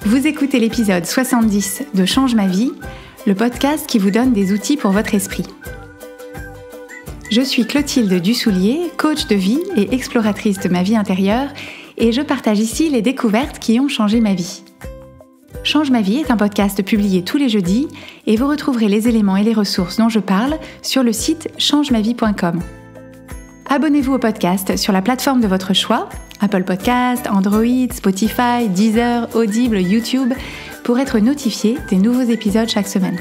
Vous écoutez l'épisode 70 de Change ma vie, le podcast qui vous donne des outils pour votre esprit. Je suis Clotilde Dussoulier, coach de vie et exploratrice de ma vie intérieure, et je partage ici les découvertes qui ont changé ma vie. Change ma vie est un podcast publié tous les jeudis et vous retrouverez les éléments et les ressources dont je parle sur le site changemavie.com. Abonnez-vous au podcast sur la plateforme de votre choix, Apple Podcasts, Android, Spotify, Deezer, Audible, YouTube, pour être notifié des nouveaux épisodes chaque semaine.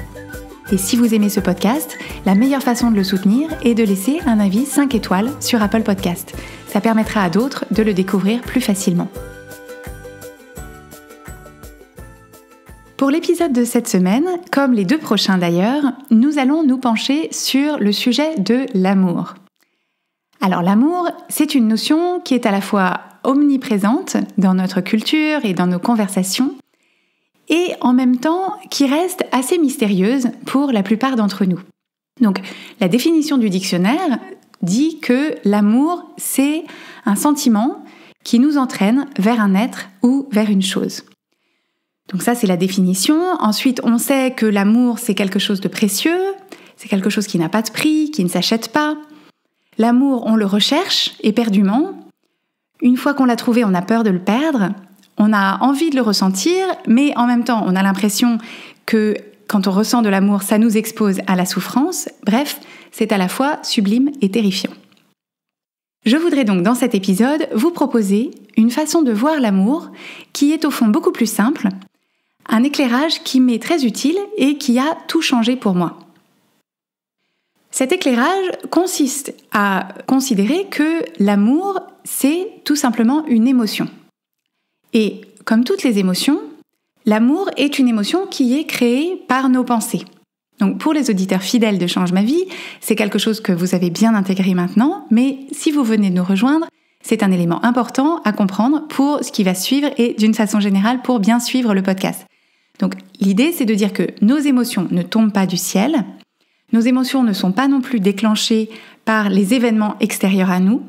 Et si vous aimez ce podcast, la meilleure façon de le soutenir est de laisser un avis 5 étoiles sur Apple Podcasts. Ça permettra à d'autres de le découvrir plus facilement. Pour l'épisode de cette semaine, comme les 2 prochains d'ailleurs, nous allons nous pencher sur le sujet de l'amour. Alors l'amour, c'est une notion qui est à la fois omniprésente dans notre culture et dans nos conversations, et en même temps qui reste assez mystérieuse pour la plupart d'entre nous. Donc la définition du dictionnaire dit que l'amour, c'est un sentiment qui nous entraîne vers un être ou vers une chose. Donc ça, c'est la définition. Ensuite, on sait que l'amour, c'est quelque chose de précieux, c'est quelque chose qui n'a pas de prix, qui ne s'achète pas. L'amour, on le recherche éperdument. Une fois qu'on l'a trouvé, on a peur de le perdre. On a envie de le ressentir, mais en même temps, on a l'impression que quand on ressent de l'amour, ça nous expose à la souffrance. Bref, c'est à la fois sublime et terrifiant. Je voudrais donc dans cet épisode vous proposer une façon de voir l'amour qui est au fond beaucoup plus simple, un éclairage qui m'est très utile et qui a tout changé pour moi. Cet éclairage consiste à considérer que l'amour, c'est tout simplement une émotion. Et comme toutes les émotions, l'amour est une émotion qui est créée par nos pensées. Donc pour les auditeurs fidèles de Change ma vie, c'est quelque chose que vous avez bien intégré maintenant, mais si vous venez de nous rejoindre, c'est un élément important à comprendre pour ce qui va suivre et d'une façon générale pour bien suivre le podcast. Donc l'idée, c'est de dire que nos émotions ne tombent pas du ciel, nos émotions ne sont pas non plus déclenchées par les événements extérieurs à nous.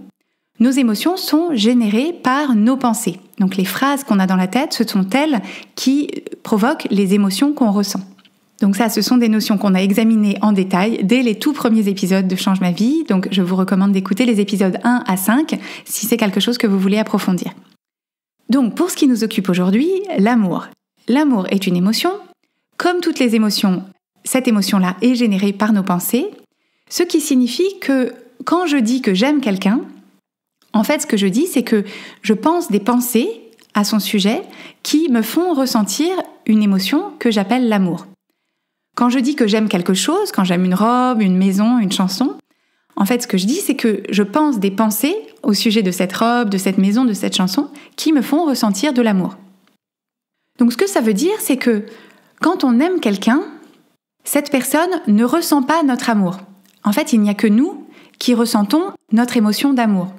Nos émotions sont générées par nos pensées. Donc les phrases qu'on a dans la tête, ce sont elles qui provoquent les émotions qu'on ressent. Donc ça, ce sont des notions qu'on a examinées en détail dès les tout premiers épisodes de Change ma vie. Donc je vous recommande d'écouter les épisodes 1 à 5 si c'est quelque chose que vous voulez approfondir. Donc pour ce qui nous occupe aujourd'hui, l'amour. L'amour est une émotion. Comme toutes les émotions, cette émotion-là est générée par nos pensées, ce qui signifie que quand je dis que j'aime quelqu'un, en fait, ce que je dis, c'est que je pense des pensées à son sujet qui me font ressentir une émotion que j'appelle l'amour. Quand je dis que j'aime quelque chose, quand j'aime une robe, une maison, une chanson, en fait, ce que je dis, c'est que je pense des pensées au sujet de cette robe, de cette maison, de cette chanson, qui me font ressentir de l'amour. Donc, ce que ça veut dire, c'est que quand on aime quelqu'un, cette personne ne ressent pas notre amour. En fait, il n'y a que nous qui ressentons notre émotion d'amour.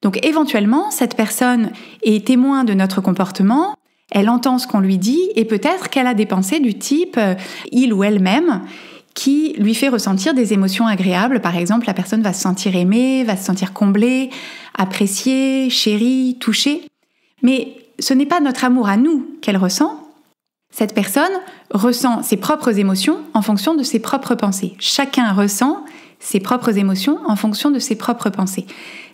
Donc éventuellement, cette personne est témoin de notre comportement, elle entend ce qu'on lui dit et peut-être qu'elle a des pensées du type il ou elle-même qui lui fait ressentir des émotions agréables. Par exemple, la personne va se sentir aimée, va se sentir comblée, appréciée, chérie, touchée. Mais ce n'est pas notre amour à nous qu'elle ressent. Cette personne ressent ses propres émotions en fonction de ses propres pensées. Chacun ressent ses propres émotions en fonction de ses propres pensées.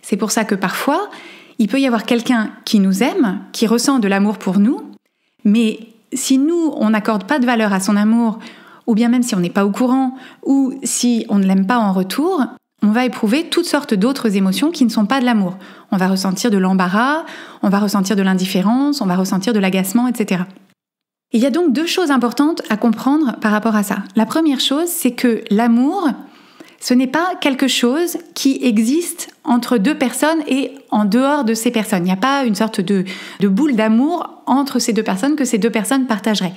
C'est pour ça que parfois, il peut y avoir quelqu'un qui nous aime, qui ressent de l'amour pour nous, mais si nous, on n'accorde pas de valeur à son amour, ou bien même si on n'est pas au courant, ou si on ne l'aime pas en retour, on va éprouver toutes sortes d'autres émotions qui ne sont pas de l'amour. On va ressentir de l'embarras, on va ressentir de l'indifférence, on va ressentir de l'agacement, etc. Il y a donc 2 choses importantes à comprendre par rapport à ça. La première chose, c'est que l'amour, ce n'est pas quelque chose qui existe entre 2 personnes et en dehors de ces personnes. Il n'y a pas une sorte de boule d'amour entre ces 2 personnes que ces 2 personnes partageraient.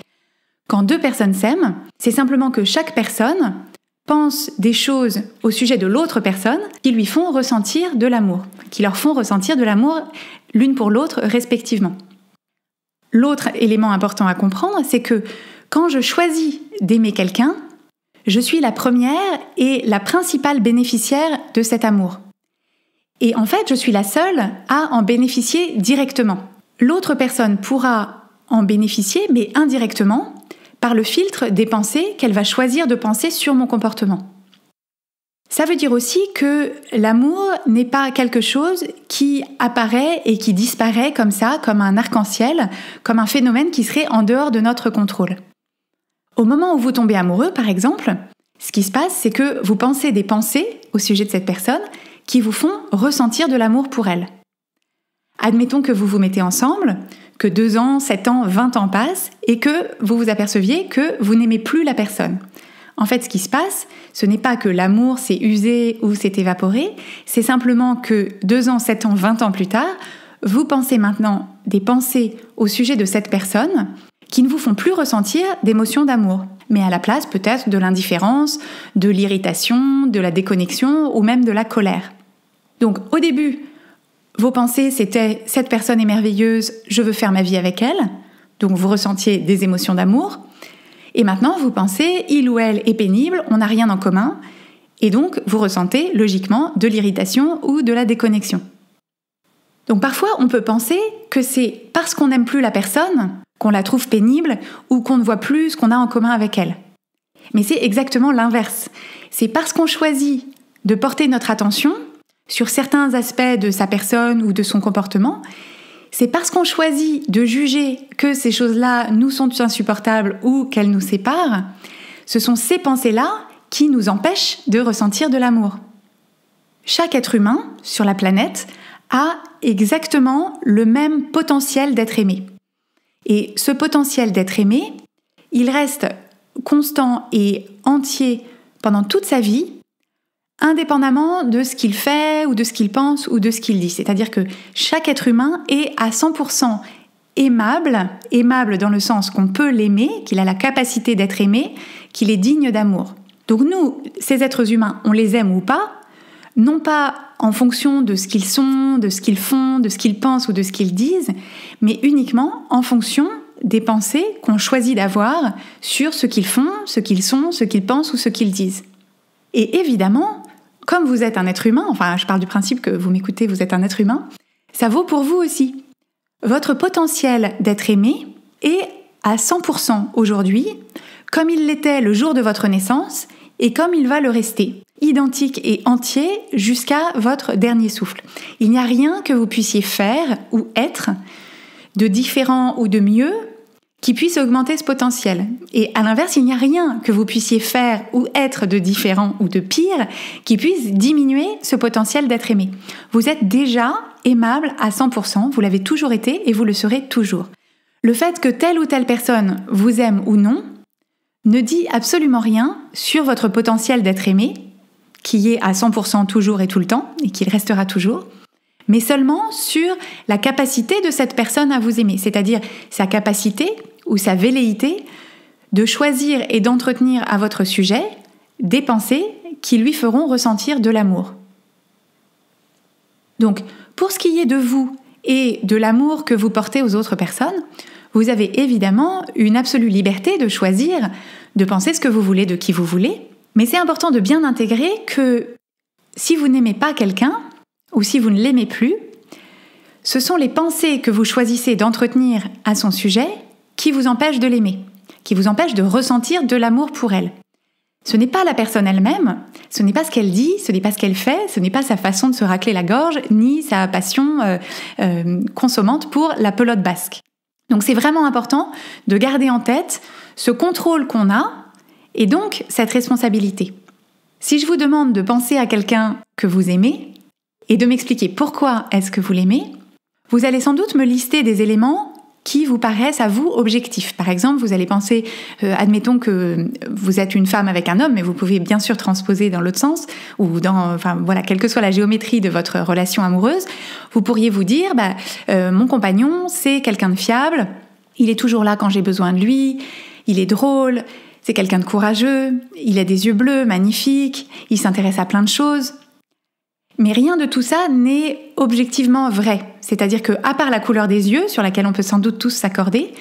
Quand 2 personnes s'aiment, c'est simplement que chaque personne pense des choses au sujet de l'autre personne qui lui font ressentir de l'amour, qui leur font ressentir de l'amour l'une pour l'autre respectivement. L'autre élément important à comprendre, c'est que quand je choisis d'aimer quelqu'un, je suis la première et la principale bénéficiaire de cet amour. Et en fait, je suis la seule à en bénéficier directement. L'autre personne pourra en bénéficier, mais indirectement, par le filtre des pensées qu'elle va choisir de penser sur mon comportement. Ça veut dire aussi que l'amour n'est pas quelque chose qui apparaît et qui disparaît comme ça, comme un arc-en-ciel, comme un phénomène qui serait en dehors de notre contrôle. Au moment où vous tombez amoureux, par exemple, ce qui se passe, c'est que vous pensez des pensées au sujet de cette personne qui vous font ressentir de l'amour pour elle. Admettons que vous vous mettez ensemble, que 2 ans, 7 ans, 20 ans passent et que vous vous aperceviez que vous n'aimez plus la personne. En fait, ce qui se passe, ce n'est pas que l'amour s'est usé ou s'est évaporé, c'est simplement que 2 ans, 7 ans, 20 ans plus tard, vous pensez maintenant des pensées au sujet de cette personne qui ne vous font plus ressentir d'émotions d'amour, mais à la place peut-être de l'indifférence, de l'irritation, de la déconnexion ou même de la colère. Donc au début, vos pensées c'était « cette personne est merveilleuse, je veux faire ma vie avec elle », donc vous ressentiez des émotions d'amour. Et maintenant vous pensez « il ou elle est pénible, on n'a rien en commun », et donc vous ressentez logiquement de l'irritation ou de la déconnexion. Donc parfois on peut penser que c'est parce qu'on n'aime plus la personne qu'on la trouve pénible ou qu'on ne voit plus ce qu'on a en commun avec elle. Mais c'est exactement l'inverse. C'est parce qu'on choisit de porter notre attention sur certains aspects de sa personne ou de son comportement, c'est parce qu'on choisit de juger que ces choses-là nous sont insupportables ou qu'elles nous séparent, ce sont ces pensées-là qui nous empêchent de ressentir de l'amour. Chaque être humain sur la planète a exactement le même potentiel d'être aimé. Et ce potentiel d'être aimé, il reste constant et entier pendant toute sa vie, indépendamment de ce qu'il fait ou de ce qu'il pense ou de ce qu'il dit. C'est-à-dire que chaque être humain est à 100% aimable dans le sens qu'on peut l'aimer, qu'il a la capacité d'être aimé, qu'il est digne d'amour. Donc nous, ces êtres humains, on les aime ou pas, non pas en fonction de ce qu'ils sont, de ce qu'ils font, de ce qu'ils pensent ou de ce qu'ils disent, mais uniquement en fonction des pensées qu'on choisit d'avoir sur ce qu'ils font, ce qu'ils sont, ce qu'ils pensent ou ce qu'ils disent. Et évidemment, comme vous êtes un être humain, enfin je parle du principe que vous m'écoutez, vous êtes un être humain, ça vaut pour vous aussi. Votre potentiel d'être aimé est à 100% aujourd'hui, comme il l'était le jour de votre naissance et comme il va le rester, identique et entier jusqu'à votre dernier souffle. Il n'y a rien que vous puissiez faire ou être de différent ou de mieux qui puisse augmenter ce potentiel. Et à l'inverse, il n'y a rien que vous puissiez faire ou être de différent ou de pire qui puisse diminuer ce potentiel d'être aimé. Vous êtes déjà aimable à 100%, vous l'avez toujours été et vous le serez toujours. Le fait que telle ou telle personne vous aime ou non ne dit absolument rien sur votre potentiel d'être aimé, qui est à 100% toujours et tout le temps, et qui restera toujours, mais seulement sur la capacité de cette personne à vous aimer, c'est-à-dire sa capacité ou sa velléité de choisir et d'entretenir à votre sujet des pensées qui lui feront ressentir de l'amour. Donc, pour ce qui est de vous et de l'amour que vous portez aux autres personnes, vous avez évidemment une absolue liberté de choisir, de penser ce que vous voulez de qui vous voulez, mais c'est important de bien intégrer que si vous n'aimez pas quelqu'un, ou si vous ne l'aimez plus, ce sont les pensées que vous choisissez d'entretenir à son sujet qui vous empêchent de l'aimer, qui vous empêchent de ressentir de l'amour pour elle. Ce n'est pas la personne elle-même, ce n'est pas ce qu'elle dit, ce n'est pas ce qu'elle fait, ce n'est pas sa façon de se racler la gorge, ni sa passion consommante pour la pelote basque. Donc c'est vraiment important de garder en tête ce contrôle qu'on a et donc cette responsabilité. Si je vous demande de penser à quelqu'un que vous aimez et de m'expliquer pourquoi est-ce que vous l'aimez, vous allez sans doute me lister des éléments qui vous paraissent à vous objectifs. Par exemple, vous allez penser, admettons que vous êtes une femme avec un homme, mais vous pouvez bien sûr transposer dans l'autre sens, ou quelle que soit la géométrie de votre relation amoureuse, vous pourriez vous dire, mon compagnon, c'est quelqu'un de fiable, il est toujours là quand j'ai besoin de lui, il est drôle, c'est quelqu'un de courageux, il a des yeux bleus, magnifiques, il s'intéresse à plein de choses. Mais rien de tout ça n'est objectivement vrai. C'est-à-dire que, à part la couleur des yeux, sur laquelle on peut sans doute tous s'accorder,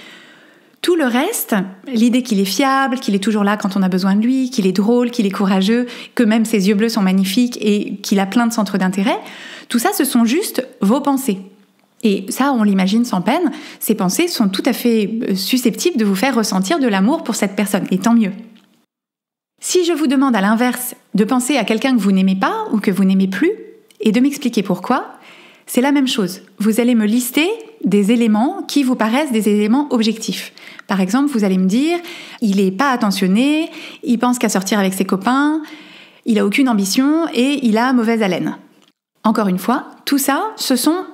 Tout le reste, l'idée qu'il est fiable, qu'il est toujours là quand on a besoin de lui, qu'il est drôle, qu'il est courageux, que même ses yeux bleus sont magnifiques et qu'il a plein de centres d'intérêt, tout ça, ce sont juste vos pensées. Et ça, on l'imagine sans peine, ces pensées sont tout à fait susceptibles de vous faire ressentir de l'amour pour cette personne, et tant mieux. Si je vous demande à l'inverse de penser à quelqu'un que vous n'aimez pas ou que vous n'aimez plus, et de m'expliquer pourquoi, c'est la même chose. Vous allez me lister des éléments qui vous paraissent des éléments objectifs. Par exemple, vous allez me dire « il n'est pas attentionné, il pense qu'à sortir avec ses copains, il n'a aucune ambition et il a mauvaise haleine ». Encore une fois, tout ça, ce sont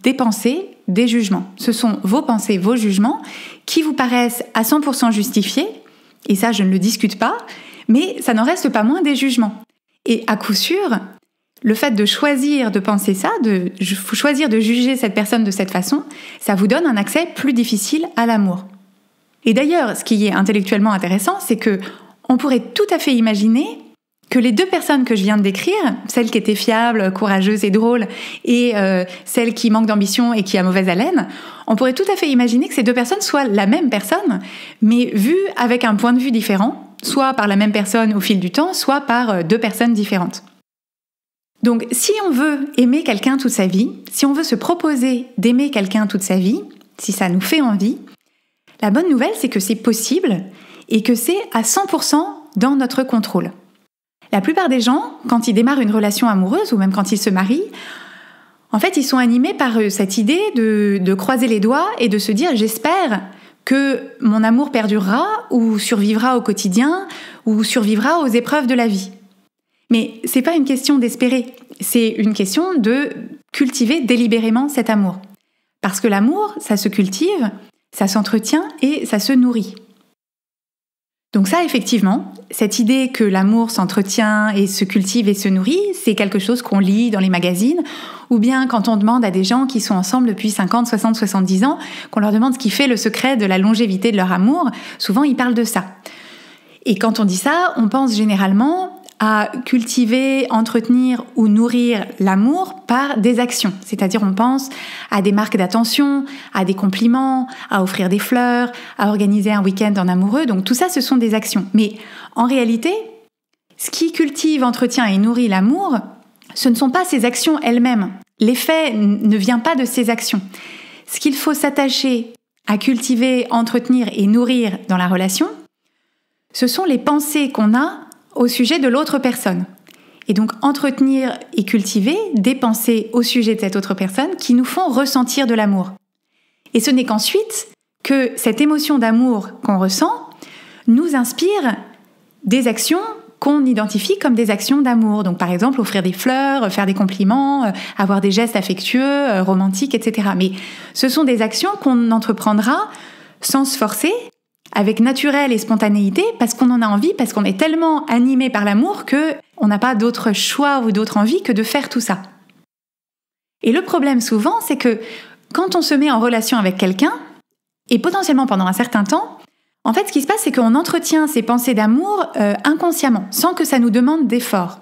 des pensées, des jugements. Ce sont vos pensées, vos jugements qui vous paraissent à 100% justifiés, et ça je ne le discute pas, mais ça n'en reste pas moins des jugements. Et à coup sûr, le fait de choisir de penser ça, de choisir de juger cette personne de cette façon, ça vous donne un accès plus difficile à l'amour. Et d'ailleurs, ce qui est intellectuellement intéressant, c'est que on pourrait tout à fait imaginer que les deux personnes que je viens de décrire, celle qui était fiable, courageuse et drôle, et celle qui manque d'ambition et qui a mauvaise haleine, on pourrait tout à fait imaginer que ces deux personnes soient la même personne, mais vues avec un point de vue différent, soit par la même personne au fil du temps, soit par deux personnes différentes. Donc, si on veut aimer quelqu'un toute sa vie, si on veut se proposer d'aimer quelqu'un toute sa vie, si ça nous fait envie, la bonne nouvelle, c'est que c'est possible et que c'est à 100% dans notre contrôle. La plupart des gens, quand ils démarrent une relation amoureuse ou même quand ils se marient, en fait, ils sont animés par cette idée de croiser les doigts et de se dire « j'espère que mon amour perdurera ou survivra au quotidien ou survivra aux épreuves de la vie ». Mais c'est pas une question d'espérer, c'est une question de cultiver délibérément cet amour. Parce que l'amour, ça se cultive, ça s'entretient et ça se nourrit. Donc ça, effectivement, cette idée que l'amour s'entretient et se cultive et se nourrit, c'est quelque chose qu'on lit dans les magazines, ou bien quand on demande à des gens qui sont ensemble depuis 50, 60, 70 ans, qu'on leur demande ce qui fait le secret de la longévité de leur amour, souvent ils parlent de ça. Et quand on dit ça, on pense généralement à cultiver, entretenir ou nourrir l'amour par des actions. C'est-à-dire on pense à des marques d'attention, à des compliments, à offrir des fleurs, à organiser un week-end en amoureux. Donc tout ça, ce sont des actions. Mais en réalité, ce qui cultive, entretient et nourrit l'amour, ce ne sont pas ces actions elles-mêmes. L'effet ne vient pas de ces actions. Ce qu'il faut s'attacher à cultiver, entretenir et nourrir dans la relation, ce sont les pensées qu'on a au sujet de l'autre personne. Et donc entretenir et cultiver des pensées au sujet de cette autre personne qui nous font ressentir de l'amour. Et ce n'est qu'ensuite que cette émotion d'amour qu'on ressent nous inspire des actions qu'on identifie comme des actions d'amour. Donc par exemple, offrir des fleurs, faire des compliments, avoir des gestes affectueux, romantiques, etc. Mais ce sont des actions qu'on entreprendra sans se forcer, avec naturel et spontanéité, parce qu'on en a envie, parce qu'on est tellement animé par l'amour qu'on n'a pas d'autre choix ou d'autre envie que de faire tout ça. Et le problème souvent, c'est que quand on se met en relation avec quelqu'un, et potentiellement pendant un certain temps, en fait ce qui se passe, c'est qu'on entretient ces pensées d'amour inconsciemment, sans que ça nous demande d'effort.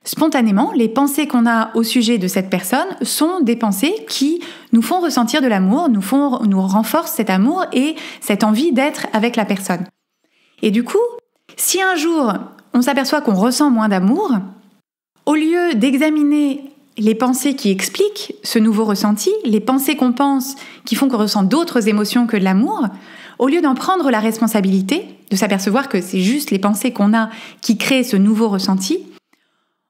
Spontanément, les pensées qu'on a au sujet de cette personne sont des pensées qui nous font ressentir de l'amour, nous renforcent cet amour et cette envie d'être avec la personne. Et du coup, si un jour on s'aperçoit qu'on ressent moins d'amour, au lieu d'examiner les pensées qui expliquent ce nouveau ressenti, les pensées qu'on pense qui font qu'on ressent d'autres émotions que de l'amour, au lieu d'en prendre la responsabilité, de s'apercevoir que c'est juste les pensées qu'on a qui créent ce nouveau ressenti,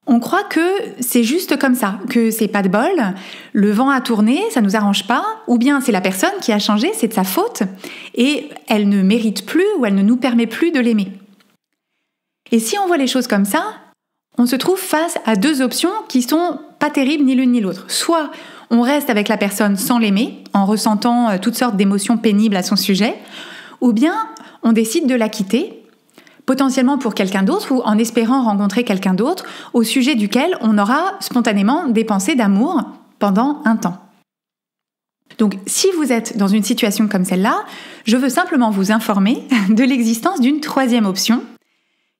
on croit que c'est juste comme ça, que c'est pas de bol, le vent a tourné, ça nous arrange pas, ou bien c'est la personne qui a changé, c'est de sa faute, et elle ne mérite plus ou elle ne nous permet plus de l'aimer. Et si on voit les choses comme ça, on se trouve face à deux options qui sont pas terribles ni l'une ni l'autre. Soit on reste avec la personne sans l'aimer, en ressentant toutes sortes d'émotions pénibles à son sujet, ou bien on décide de la quitter, potentiellement pour quelqu'un d'autre ou en espérant rencontrer quelqu'un d'autre au sujet duquel on aura spontanément des pensées d'amour pendant un temps. Donc, si vous êtes dans une situation comme celle-là, je veux simplement vous informer de l'existence d'une troisième option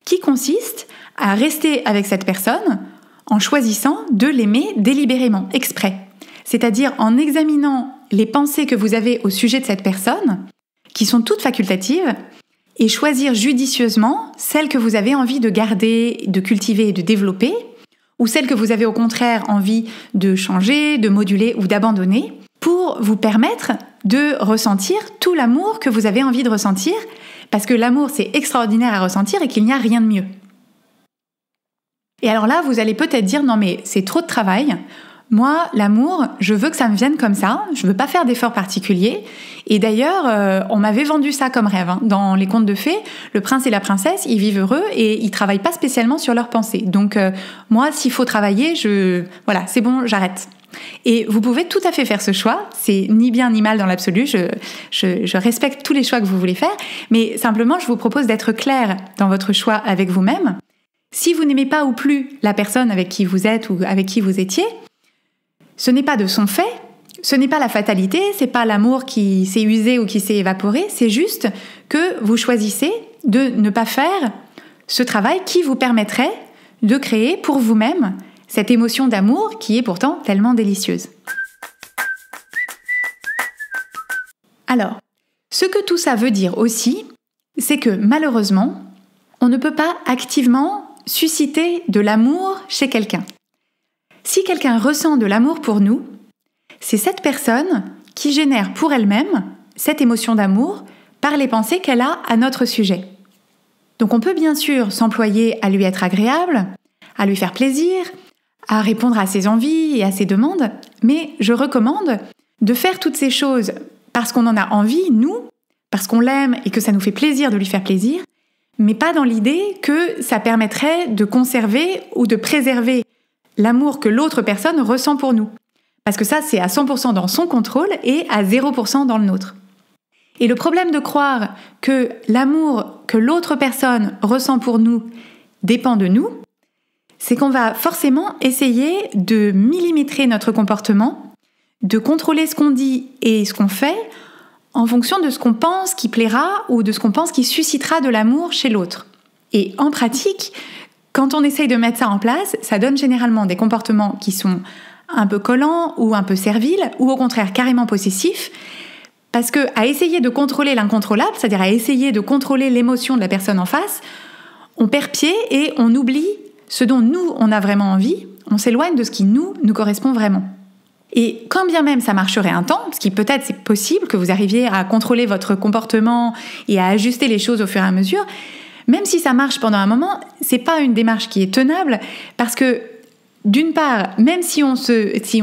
qui consiste à rester avec cette personne en choisissant de l'aimer délibérément, exprès. C'est-à-dire en examinant les pensées que vous avez au sujet de cette personne qui sont toutes facultatives, et choisir judicieusement celles que vous avez envie de garder, de cultiver et de développer, ou celles que vous avez au contraire envie de changer, de moduler ou d'abandonner, pour vous permettre de ressentir tout l'amour que vous avez envie de ressentir, parce que l'amour c'est extraordinaire à ressentir et qu'il n'y a rien de mieux. Et alors là, vous allez peut-être dire « Non mais c'est trop de travail ». Moi, l'amour, je veux que ça me vienne comme ça, je veux pas faire d'efforts particuliers. Et d'ailleurs, on m'avait vendu ça comme rêve. Dans les contes de fées, le prince et la princesse, ils vivent heureux et ils travaillent pas spécialement sur leurs pensées. Donc moi, s'il faut travailler, voilà, c'est bon, j'arrête. Et vous pouvez tout à fait faire ce choix, c'est ni bien ni mal dans l'absolu, je respecte tous les choix que vous voulez faire, mais simplement je vous propose d'être clair dans votre choix avec vous-même. Si vous n'aimez pas ou plus la personne avec qui vous êtes ou avec qui vous étiez, ce n'est pas de son fait, ce n'est pas la fatalité, c'est pas l'amour qui s'est usé ou qui s'est évaporé, c'est juste que vous choisissez de ne pas faire ce travail qui vous permettrait de créer pour vous-même cette émotion d'amour qui est pourtant tellement délicieuse. Alors, ce que tout ça veut dire aussi, c'est que malheureusement, on ne peut pas activement susciter de l'amour chez quelqu'un. Si quelqu'un ressent de l'amour pour nous, c'est cette personne qui génère pour elle-même cette émotion d'amour par les pensées qu'elle a à notre sujet. Donc on peut bien sûr s'employer à lui être agréable, à lui faire plaisir, à répondre à ses envies et à ses demandes, mais je recommande de faire toutes ces choses parce qu'on en a envie, nous, parce qu'on l'aime et que ça nous fait plaisir de lui faire plaisir, mais pas dans l'idée que ça permettrait de conserver ou de préserver l'amour que l'autre personne ressent pour nous. Parce que ça, c'est à 100% dans son contrôle et à 0% dans le nôtre. Et le problème de croire que l'amour que l'autre personne ressent pour nous dépend de nous, c'est qu'on va forcément essayer de millimétrer notre comportement, de contrôler ce qu'on dit et ce qu'on fait en fonction de ce qu'on pense qui plaira ou de ce qu'on pense qui suscitera de l'amour chez l'autre. Et en pratique, quand on essaye de mettre ça en place, ça donne généralement des comportements qui sont un peu collants ou un peu serviles ou au contraire carrément possessifs, parce que à essayer de contrôler l'incontrôlable, c'est-à-dire à essayer de contrôler l'émotion de la personne en face, on perd pied et on oublie ce dont nous on a vraiment envie, on s'éloigne de ce qui nous correspond vraiment. Et quand bien même ça marcherait un temps, ce qui peut-être c'est possible que vous arriviez à contrôler votre comportement et à ajuster les choses au fur et à mesure, même si ça marche pendant un moment, c'est pas une démarche qui est tenable parce que d'une part, même si on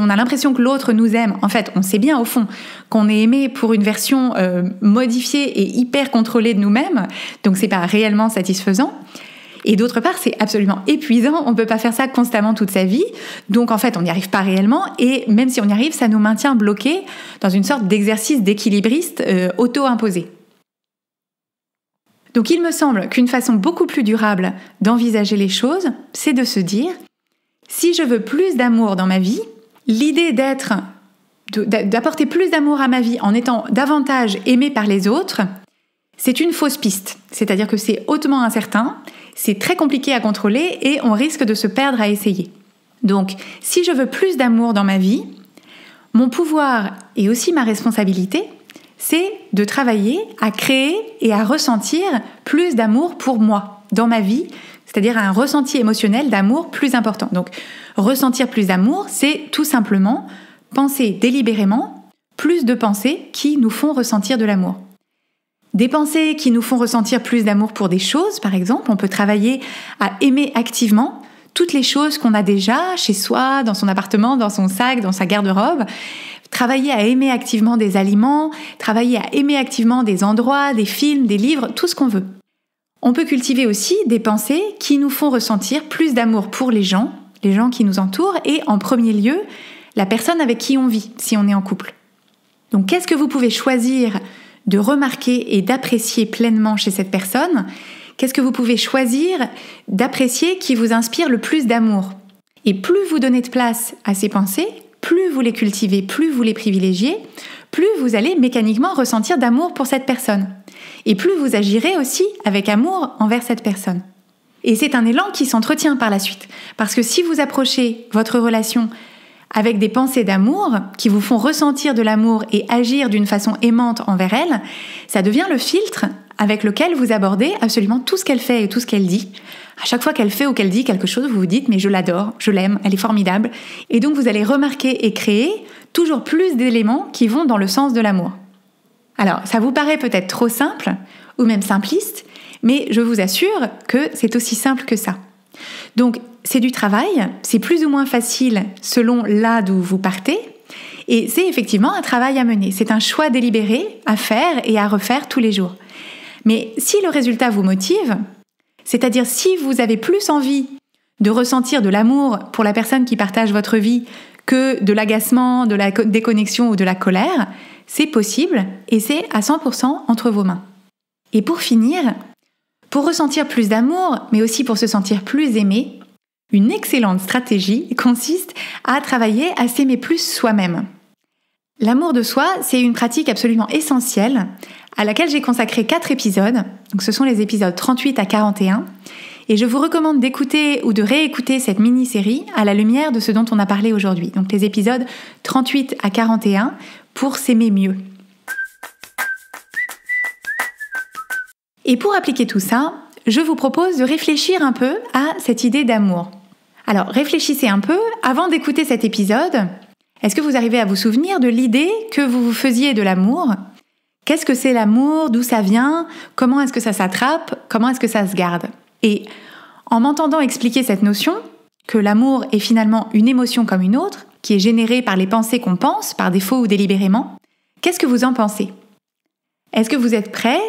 a l'impression que l'autre nous aime, en fait, on sait bien au fond qu'on est aimé pour une version modifiée et hyper contrôlée de nous-mêmes, donc c'est pas réellement satisfaisant. Et d'autre part, c'est absolument épuisant, on peut pas faire ça constamment toute sa vie, donc en fait on n'y arrive pas réellement, et même si on y arrive, ça nous maintient bloqués dans une sorte d'exercice d'équilibriste auto-imposé. Donc il me semble qu'une façon beaucoup plus durable d'envisager les choses, c'est de se dire, si je veux plus d'amour dans ma vie, l'idée d'apporter plus d'amour à ma vie en étant davantage aimé par les autres, c'est une fausse piste, c'est-à-dire que c'est hautement incertain, c'est très compliqué à contrôler et on risque de se perdre à essayer. Donc, si je veux plus d'amour dans ma vie, mon pouvoir et aussi ma responsabilité, c'est de travailler à créer et à ressentir plus d'amour pour moi dans ma vie, c'est-à-dire un ressenti émotionnel d'amour plus important. Donc, ressentir plus d'amour, c'est tout simplement penser délibérément plus de pensées qui nous font ressentir de l'amour. Des pensées qui nous font ressentir plus d'amour pour des choses, par exemple, on peut travailler à aimer activement toutes les choses qu'on a déjà chez soi, dans son appartement, dans son sac, dans sa garde-robe. Travailler à aimer activement des aliments, travailler à aimer activement des endroits, des films, des livres, tout ce qu'on veut. On peut cultiver aussi des pensées qui nous font ressentir plus d'amour pour les gens qui nous entourent et en premier lieu, la personne avec qui on vit, si on est en couple. Donc qu'est-ce que vous pouvez choisir de remarquer et d'apprécier pleinement chez cette personne? Qu'est-ce que vous pouvez choisir d'apprécier qui vous inspire le plus d'amour? Et plus vous donnez de place à ces pensées, plus vous les cultivez, plus vous les privilégiez, plus vous allez mécaniquement ressentir d'amour pour cette personne. Et plus vous agirez aussi avec amour envers cette personne. Et c'est un élan qui s'entretient par la suite. Parce que si vous approchez votre relation avec des pensées d'amour qui vous font ressentir de l'amour et agir d'une façon aimante envers elle, ça devient le filtre avec lequel vous abordez absolument tout ce qu'elle fait et tout ce qu'elle dit. À chaque fois qu'elle fait ou qu'elle dit quelque chose, vous vous dites « mais je l'adore, je l'aime, elle est formidable ». Et donc vous allez remarquer et créer toujours plus d'éléments qui vont dans le sens de l'amour. Alors, ça vous paraît peut-être trop simple, ou même simpliste, mais je vous assure que c'est aussi simple que ça. Donc, c'est du travail, c'est plus ou moins facile selon là d'où vous partez, et c'est effectivement un travail à mener. C'est un choix délibéré à faire et à refaire tous les jours. Mais si le résultat vous motive, c'est-à-dire si vous avez plus envie de ressentir de l'amour pour la personne qui partage votre vie que de l'agacement, de la déconnexion ou de la colère, c'est possible et c'est à 100% entre vos mains. Et pour finir, pour ressentir plus d'amour, mais aussi pour se sentir plus aimé, une excellente stratégie consiste à travailler à s'aimer plus soi-même. L'amour de soi, c'est une pratique absolument essentielle à laquelle j'ai consacré 4 épisodes. Donc ce sont les épisodes 38 à 41. Et je vous recommande d'écouter ou de réécouter cette mini-série à la lumière de ce dont on a parlé aujourd'hui. Donc les épisodes 38 à 41 pour s'aimer mieux. Et pour appliquer tout ça, je vous propose de réfléchir un peu à cette idée d'amour. Alors réfléchissez un peu avant d'écouter cet épisode. Est-ce que vous arrivez à vous souvenir de l'idée que vous vous faisiez de l'amour ? Qu'est-ce que c'est l'amour ? D'où ça vient ? Comment est-ce que ça s'attrape ? Comment est-ce que ça se garde ? Et en m'entendant expliquer cette notion, que l'amour est finalement une émotion comme une autre, qui est générée par les pensées qu'on pense, par défaut ou délibérément, qu'est-ce que vous en pensez ? Est-ce que vous êtes prêt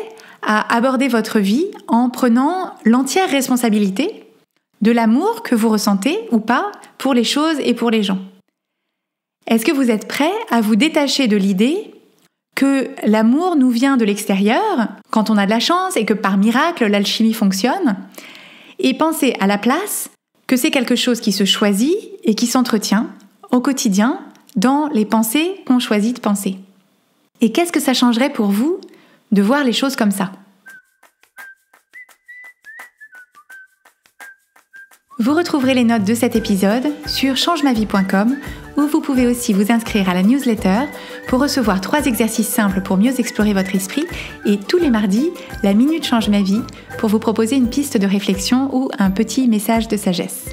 à aborder votre vie en prenant l'entière responsabilité de l'amour que vous ressentez ou pas pour les choses et pour les gens ? Est-ce que vous êtes prêt à vous détacher de l'idée que l'amour nous vient de l'extérieur, quand on a de la chance et que par miracle l'alchimie fonctionne, et penser à la place que c'est quelque chose qui se choisit et qui s'entretient au quotidien dans les pensées qu'on choisit de penser. Et qu'est-ce que ça changerait pour vous de voir les choses comme ça ? Vous retrouverez les notes de cet épisode sur changemavie.com où vous pouvez aussi vous inscrire à la newsletter pour recevoir 3 exercices simples pour mieux explorer votre esprit et tous les mardis, la Minute Change Ma Vie pour vous proposer une piste de réflexion ou un petit message de sagesse.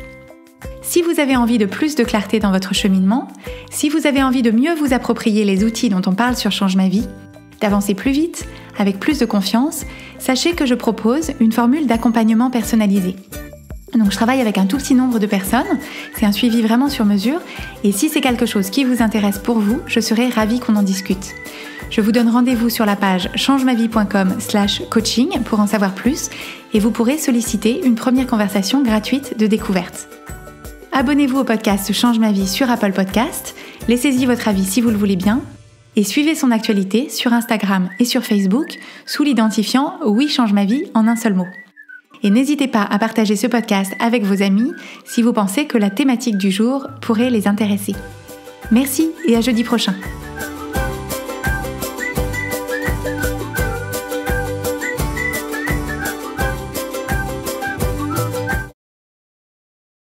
Si vous avez envie de plus de clarté dans votre cheminement, si vous avez envie de mieux vous approprier les outils dont on parle sur Change Ma Vie, d'avancer plus vite, avec plus de confiance, sachez que je propose une formule d'accompagnement personnalisé. Donc je travaille avec un tout petit nombre de personnes, c'est un suivi vraiment sur mesure, et si c'est quelque chose qui vous intéresse pour vous, je serai ravie qu'on en discute. Je vous donne rendez-vous sur la page changemavie.com/coaching pour en savoir plus, et vous pourrez solliciter une première conversation gratuite de découverte. Abonnez-vous au podcast Change Ma Vie sur Apple Podcast, laissez-y votre avis si vous le voulez bien, et suivez son actualité sur Instagram et sur Facebook sous l'identifiant « Oui, change ma vie » en un seul mot. Et n'hésitez pas à partager ce podcast avec vos amis si vous pensez que la thématique du jour pourrait les intéresser. Merci et à jeudi prochain.